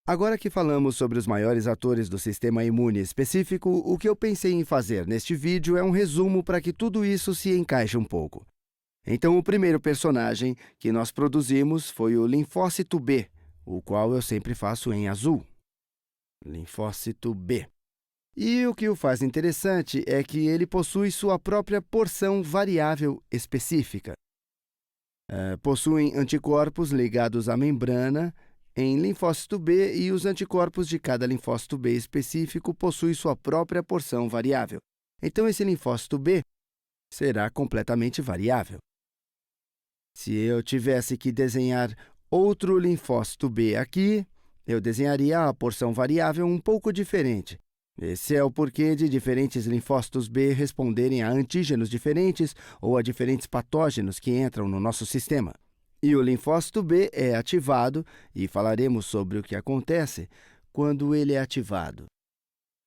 Agora que falamos sobre os maiores atores do sistema imune específico, o que eu pensei em fazer neste vídeo é um resumo para que tudo isso se encaixe um pouco. Então, o primeiro personagem que nós produzimos foi o linfócito B, o qual eu sempre faço em azul. Linfócito B. E o que o faz interessante é que ele possui sua própria porção variável específica. Possuem anticorpos ligados à membrana em linfócito B e os anticorpos de cada linfócito B específico possuem sua própria porção variável. Então, esse linfócito B será completamente variável. Se eu tivesse que desenhar outro linfócito B aqui, eu desenharia a porção variável um pouco diferente. Esse é o porquê de diferentes linfócitos B responderem a antígenos diferentes ou a diferentes patógenos que entram no nosso sistema. E o linfócito B é ativado, e falaremos sobre o que acontece quando ele é ativado,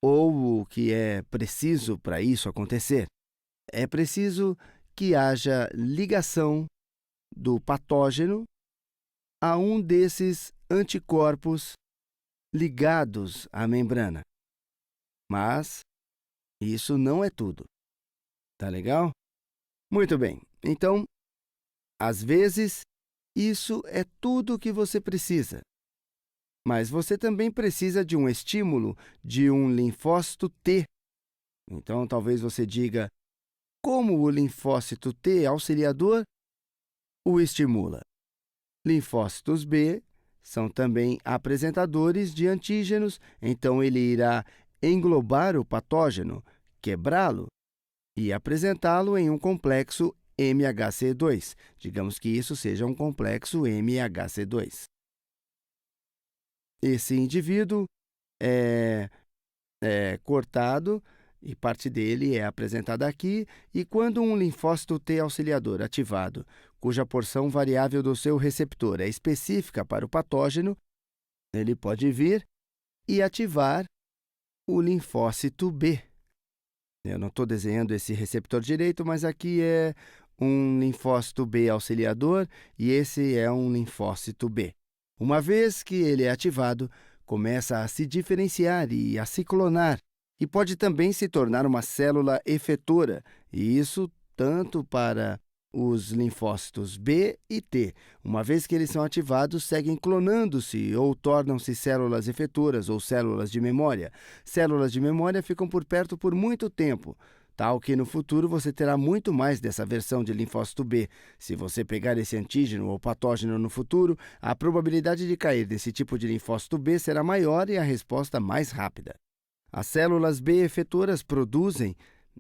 ou o que é preciso para isso acontecer. É preciso que haja ligação do patógeno a um desses anticorpos ligados à membrana. Mas isso não é tudo. Tá legal? Muito bem. Então, às vezes, isso é tudo o que você precisa. Mas você também precisa de um estímulo de um linfócito T. Então, talvez você diga, como o linfócito T auxiliador o estimula? Linfócitos B são também apresentadores de antígenos, então ele irá englobar o patógeno, quebrá-lo e apresentá-lo em um complexo MHC2. Digamos que isso seja um complexo MHC2. Esse indivíduo é cortado e parte dele é apresentada aqui, e quando um linfócito T auxiliador ativado, cuja porção variável do seu receptor é específica para o patógeno, ele pode vir e ativar o linfócito B. Eu não estou desenhando esse receptor direito, mas aqui é um linfócito B auxiliador e esse é um linfócito B. Uma vez que ele é ativado, começa a se diferenciar e a se clonar, e pode também se tornar uma célula efetora, e isso tanto para os linfócitos B e T. Uma vez que eles são ativados, seguem clonando-se ou tornam-se células efetoras ou células de memória. Células de memória ficam por perto por muito tempo, tal que no futuro você terá muito mais dessa versão de linfócito B. Se você pegar esse antígeno ou patógeno no futuro, a probabilidade de cair nesse tipo de linfócito B será maior e a resposta mais rápida. As células B efetoras produzem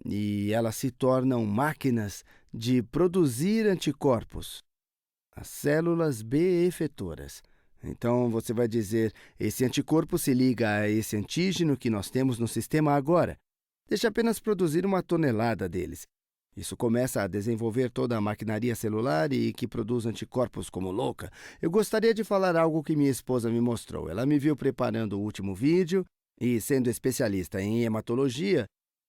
e elas se tornam máquinas de produzir anticorpos. As células B efetoras. Então, você vai dizer, esse anticorpo se liga a esse antígeno que nós temos no sistema agora. Deixa apenas produzir 1 tonelada deles. Isso começa a desenvolver toda a maquinaria celular e que produz anticorpos como louca. Eu gostaria de falar algo que minha esposa me mostrou. Ela me viu preparando o último vídeo e, sendo especialista em hematologia,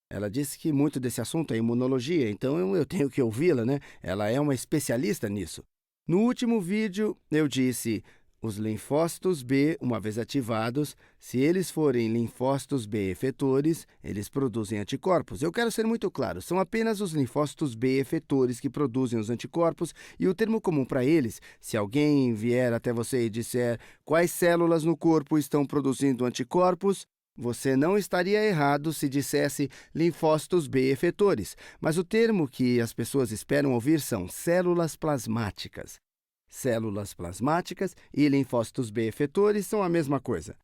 ela disse que muito desse assunto é imunologia, então eu tenho que ouvi-la, né? Ela é uma especialista nisso. No último vídeo, eu disse, os linfócitos B, uma vez ativados, se eles forem linfócitos B efetores, eles produzem anticorpos. Eu quero ser muito claro, são apenas os linfócitos B efetores que produzem os anticorpos, e o termo comum para eles, se alguém vier até você e disser quais células no corpo estão produzindo anticorpos, você não estaria errado se dissesse linfócitos B efetores, mas o termo que as pessoas esperam ouvir são células plasmáticas. Células plasmáticas e linfócitos B efetores são a mesma coisa.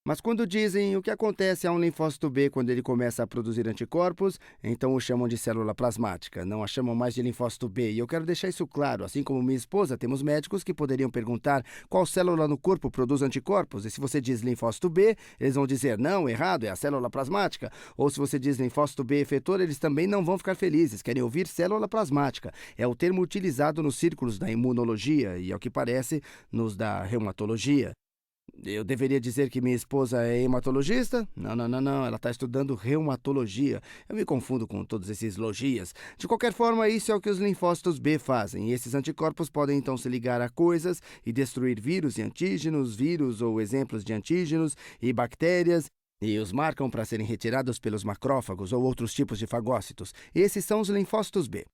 Mas quando dizem o que acontece a um linfócito B quando ele começa a produzir anticorpos, então o chamam de célula plasmática, não a chamam mais de linfócito B. E eu quero deixar isso claro, assim como minha esposa, temos médicos que poderiam perguntar qual célula no corpo produz anticorpos, e se você diz linfócito B, eles vão dizer, não, errado, é a célula plasmática. Ou se você diz linfócito B efetor, eles também não vão ficar felizes, querem ouvir célula plasmática. É o termo utilizado nos círculos da imunologia e, ao que parece, nos da reumatologia. Eu deveria dizer que minha esposa é hematologista? Não, não, não, não. Ela está estudando reumatologia. Eu me confundo com todos esses logias. De qualquer forma, isso é o que os linfócitos B fazem. E esses anticorpos podem então se ligar a coisas e destruir vírus e antígenos, vírus ou exemplos de antígenos e bactérias. E os marcam para serem retirados pelos macrófagos ou outros tipos de fagócitos. Esses são os linfócitos B.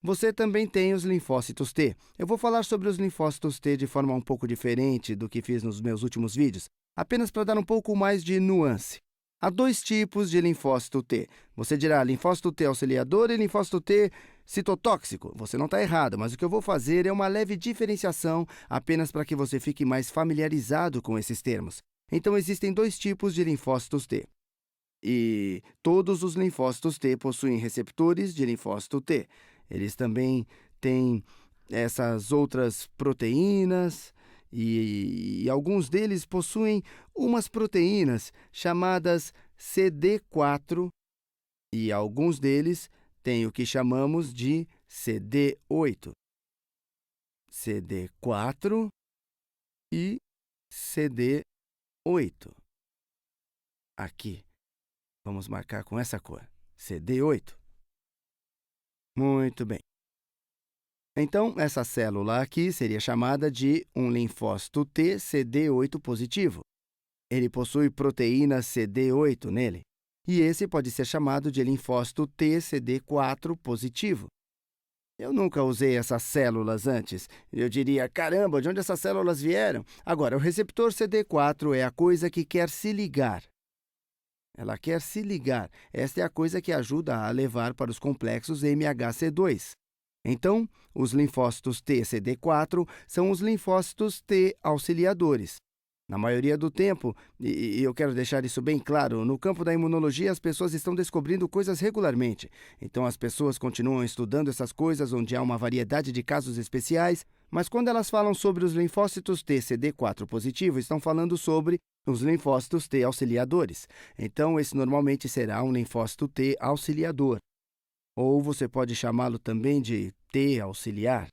Você também tem os linfócitos T. Eu vou falar sobre os linfócitos T de forma um pouco diferente do que fiz nos meus últimos vídeos, apenas para dar um pouco mais de nuance. Há dois tipos de linfócito T. Você dirá linfócito T auxiliador e linfócito T citotóxico. Você não está errado, mas o que eu vou fazer é uma leve diferenciação apenas para que você fique mais familiarizado com esses termos. Então, existem dois tipos de linfócitos T. E todos os linfócitos T possuem receptores de linfócito T. Eles também têm essas outras proteínas e alguns deles possuem umas proteínas chamadas CD4 e alguns deles têm o que chamamos de CD8. CD4 e CD8. Aqui. Vamos marcar com essa cor. CD8. Muito bem. Então, essa célula aqui seria chamada de um linfócito T CD8 positivo. Ele possui proteína CD8 nele. E esse pode ser chamado de linfócito T CD4 positivo. Eu nunca usei essas células antes. Eu diria, caramba, de onde essas células vieram? Agora, o receptor CD4 é a coisa que quer se ligar. Ela quer se ligar. Esta é a coisa que ajuda a levar para os complexos MHC2. Então, os linfócitos T CD4 são os linfócitos T auxiliadores. Na maioria do tempo, e eu quero deixar isso bem claro, no campo da imunologia as pessoas estão descobrindo coisas regularmente. Então, as pessoas continuam estudando essas coisas onde há uma variedade de casos especiais, mas quando elas falam sobre os linfócitos T CD4 positivo, estão falando sobre os linfócitos T auxiliadores. Então, esse normalmente será um linfócito T auxiliador. Ou você pode chamá-lo também de T auxiliar.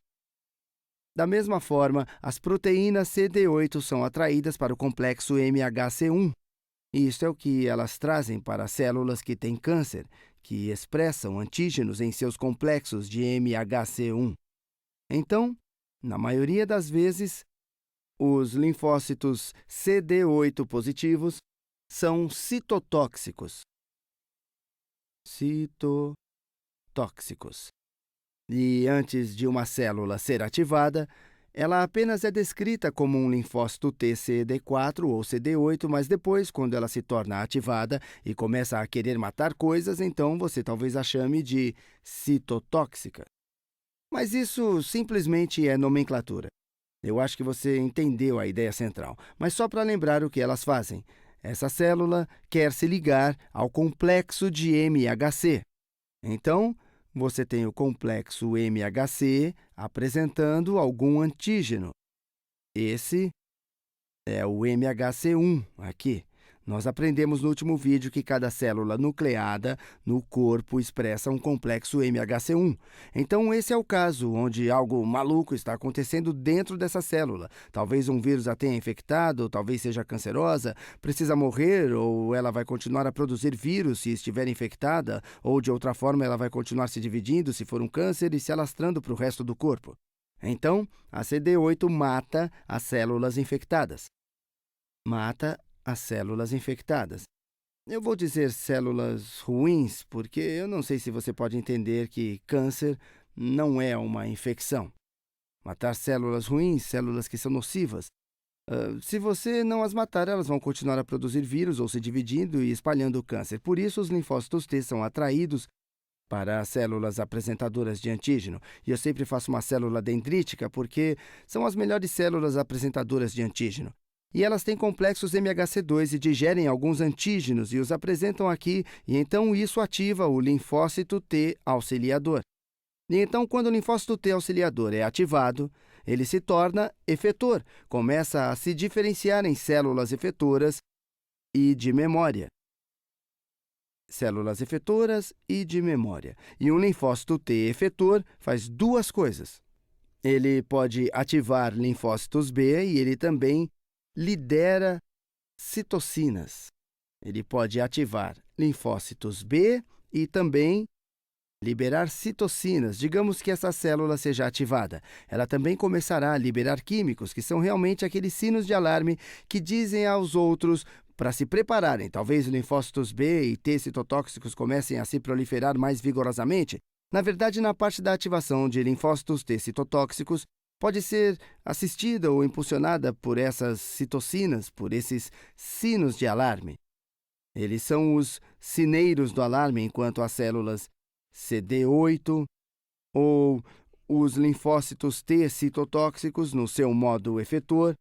Da mesma forma, as proteínas CD8 são atraídas para o complexo MHC1. Isto é o que elas trazem para células que têm câncer, que expressam antígenos em seus complexos de MHC1. Então, na maioria das vezes, os linfócitos CD8 positivos são citotóxicos. Citotóxicos. E antes de uma célula ser ativada, ela apenas é descrita como um linfócito T CD4 ou CD8, mas depois, quando ela se torna ativada e começa a querer matar coisas, então você talvez a chame de citotóxica. Mas isso simplesmente é nomenclatura. Eu acho que você entendeu a ideia central, mas só para lembrar o que elas fazem. Essa célula quer se ligar ao complexo de MHC. Então, você tem o complexo MHC apresentando algum antígeno. Esse é o MHC1 aqui. Nós aprendemos no último vídeo que cada célula nucleada no corpo expressa um complexo MHC1. Então, esse é o caso onde algo maluco está acontecendo dentro dessa célula. Talvez um vírus a tenha infectado, talvez seja cancerosa, precisa morrer, ou ela vai continuar a produzir vírus se estiver infectada, ou de outra forma ela vai continuar se dividindo se for um câncer e se alastrando para o resto do corpo. Então, a CD8 mata as células infectadas. Mata as células infectadas. Eu vou dizer células ruins, porque eu não sei se você pode entender que câncer não é uma infecção. Matar células ruins, células que são nocivas. Se você não as matar, elas vão continuar a produzir vírus ou se dividindo e espalhando o câncer. Por isso, os linfócitos T são atraídos para as células apresentadoras de antígeno. E eu sempre faço uma célula dendrítica porque são as melhores células apresentadoras de antígeno. E elas têm complexos MHC2 e digerem alguns antígenos e os apresentam aqui, e então isso ativa o linfócito T auxiliador. E então, quando o linfócito T auxiliador é ativado, ele se torna efetor, começa a se diferenciar em células efetoras e de memória. Células efetoras e de memória. E um linfócito T efetor faz duas coisas. Ele pode ativar linfócitos B e ele também lidera citocinas. Ele pode ativar linfócitos B e também liberar citocinas. Digamos que essa célula seja ativada. Ela também começará a liberar químicos, que são realmente aqueles sinos de alarme que dizem aos outros para se prepararem. Talvez os linfócitos B e T citotóxicos comecem a se proliferar mais vigorosamente. Na verdade, na parte da ativação de linfócitos T citotóxicos, pode ser assistida ou impulsionada por essas citocinas, por esses sinos de alarme. Eles são os sineiros do alarme, enquanto as células CD8 ou os linfócitos T citotóxicos, no seu modo efetor,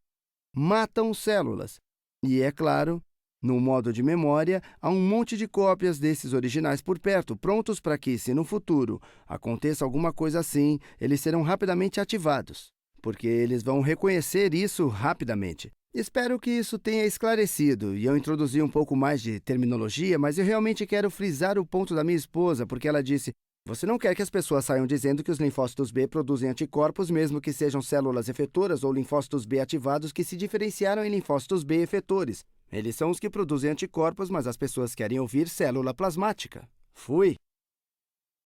matam células. E, é claro, no modo de memória, há um monte de cópias desses originais por perto, prontos para que, se no futuro aconteça alguma coisa assim, eles serão rapidamente ativados, porque eles vão reconhecer isso rapidamente. Espero que isso tenha esclarecido, e eu introduzi um pouco mais de terminologia, mas eu realmente quero frisar o ponto da minha esposa, porque ela disse: você não quer que as pessoas saiam dizendo que os linfócitos B produzem anticorpos, mesmo que sejam células efetoras ou linfócitos B ativados que se diferenciaram em linfócitos B efetores. Eles são os que produzem anticorpos, mas as pessoas querem ouvir célula plasmática. Fui!